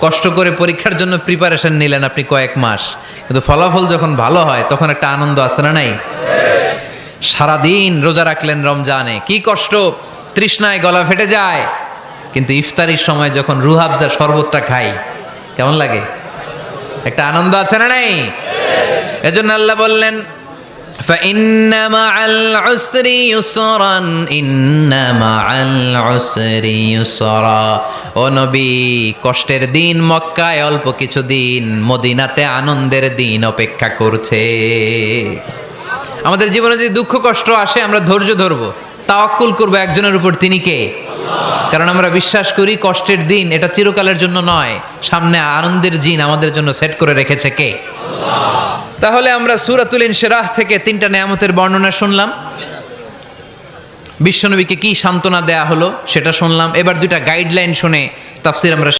কষ্ট করে পরীক্ষার জন্য প্রিপারেশন নিলেন আপনি কয়েক মাস, কিন্তু ফলাফল যখন ভালো হয় তখন একটা আনন্দ আছে না নাই? সারাদিন রোজা রাখলেন রমজানে, কি কষ্ট, তৃষ্ণায় গলা ফেটে যায়, কিন্তু ইফতারির সময় যখন রুহ আফজা শরবতটা খাই কেমন লাগে? একটা আনন্দ আছে না নাই? এজন্য আল্লাহ বললেন فَإِنَّ مَعَ الْعُسْرِ يُسْرًا إِنَّ مَعَ الْعُسْرِ يُسْرًا। ও নবী, কষ্টের দিন মক্কায় অল্প কিছু দিন, মদিনাতে আনন্দের দিন অপেক্ষা করছে। আমাদের জীবনে যদি দুঃখ কষ্ট আসে আমরা ধৈর্য ধরবো, তাওয়াক্কুল করবো একজনের উপর, তিনি কে? কারণ আমরা বিশ্বাস করি কষ্টের দিন এটা চিরকালের জন্য নয়, সামনে আনন্দের দিন আমাদের জন্য সেট করে রেখেছে কে? তাহলে আমরা সূরাতুল ইনশিরাহ থেকে 3টা নেয়ামতের বর্ণনা শুনলাম, বিশ্বনবীকে কি সান্ত্বনা দেয়া হলো সেটা শুনলাম। এবার 2টা গাইডলাইন শুনে তাফসীর আমরা